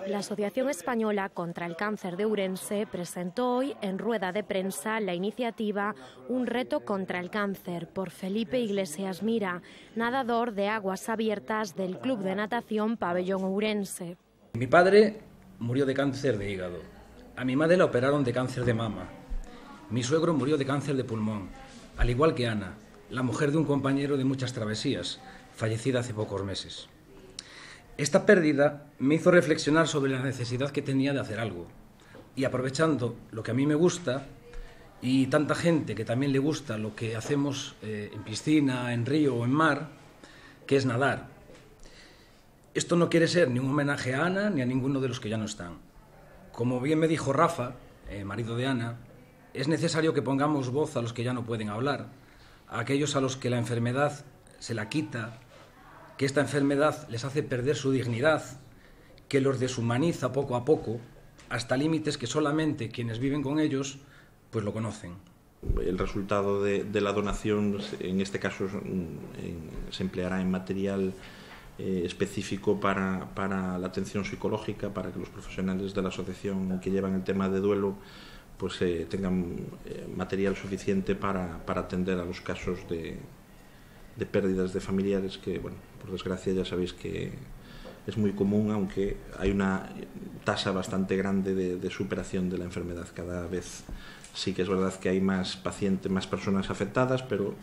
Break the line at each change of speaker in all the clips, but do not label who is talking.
La Asociación Española contra el Cáncer de Ourense presentó hoy en rueda de prensa la iniciativa Un reto contra el cáncer por Felipe Iglesias Mira, nadador de aguas abiertas del Club de Natación Pabellón Ourense.
Mi padre murió de cáncer de hígado. A mi madre la operaron de cáncer de mama. Mi suegro murió de cáncer de pulmón, al igual que Ana, la mujer de un compañero de muchas travesías, fallecida hace pocos meses. Esta pérdida me hizo reflexionar sobre la necesidad que tenía de hacer algo. Y aprovechando lo que a mí me gusta, y tanta gente que también le gusta lo que hacemos en piscina, en río o en mar, que es nadar. Esto no quiere ser ni un homenaje a Ana ni a ninguno de los que ya no están. Como bien me dijo Rafa, marido de Ana, es necesario que pongamos voz a los que ya no pueden hablar, a aquellos a los que la enfermedad se la quita, que esta enfermedad les hace perder su dignidad, que los deshumaniza poco a poco, hasta límites que solamente quienes viven con ellos pues lo conocen.
El resultado de la donación, en este caso, se empleará en material específico para la atención psicológica, para que los profesionales de la asociación que llevan el tema de duelo pues tengan material suficiente para atender a los casos de pérdidas de familiares que, bueno, por desgracia ya sabéis que es muy común, aunque hay una tasa bastante grande de superación de la enfermedad. Cada vez sí que es verdad que hay más pacientes, más personas afectadas, pero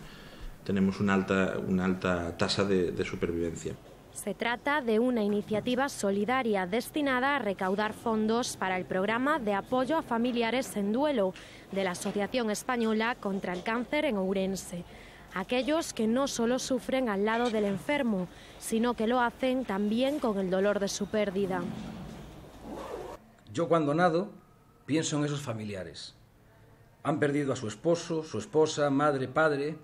tenemos una alta tasa de supervivencia.
Se trata de una iniciativa solidaria destinada a recaudar fondos para el programa de apoyo a familiares en duelo de la Asociación Española contra el Cáncer en Ourense. Aquellos que no solo sufren al lado del enfermo, sino que lo hacen también con el dolor de su pérdida.
Yo cuando nado pienso en esos familiares. Han perdido a su esposo, su esposa, madre, padre,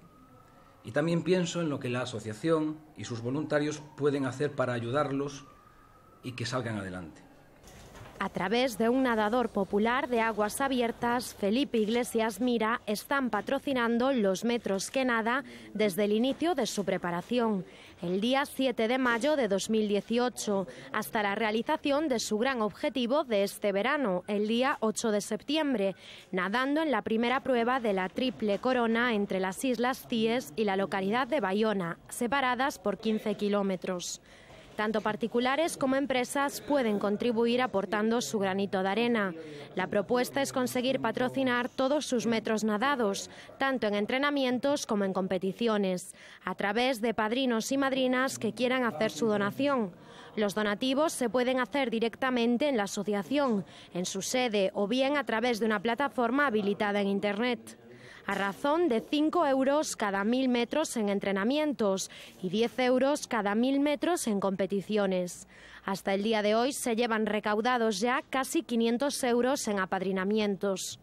y también pienso en lo que la asociación y sus voluntarios pueden hacer para ayudarlos y que salgan adelante.
A través de un nadador popular de aguas abiertas, Felipe Iglesias Mira, están patrocinando los metros que nada desde el inicio de su preparación, el día 7 de mayo de 2018, hasta la realización de su gran objetivo de este verano, el día 8 de septiembre, nadando en la primera prueba de la Triple Corona entre las Islas Cíes y la localidad de Bayona, separadas por 15 kilómetros. Tanto particulares como empresas pueden contribuir aportando su granito de arena. La propuesta es conseguir patrocinar todos sus metros nadados, tanto en entrenamientos como en competiciones, a través de padrinos y madrinas que quieran hacer su donación. Los donativos se pueden hacer directamente en la asociación, en su sede o bien a través de una plataforma habilitada en Internet. A razón de 5 euros cada 1000 metros en entrenamientos y 10 euros cada 1000 metros en competiciones. Hasta el día de hoy se llevan recaudados ya casi 500 euros en apadrinamientos.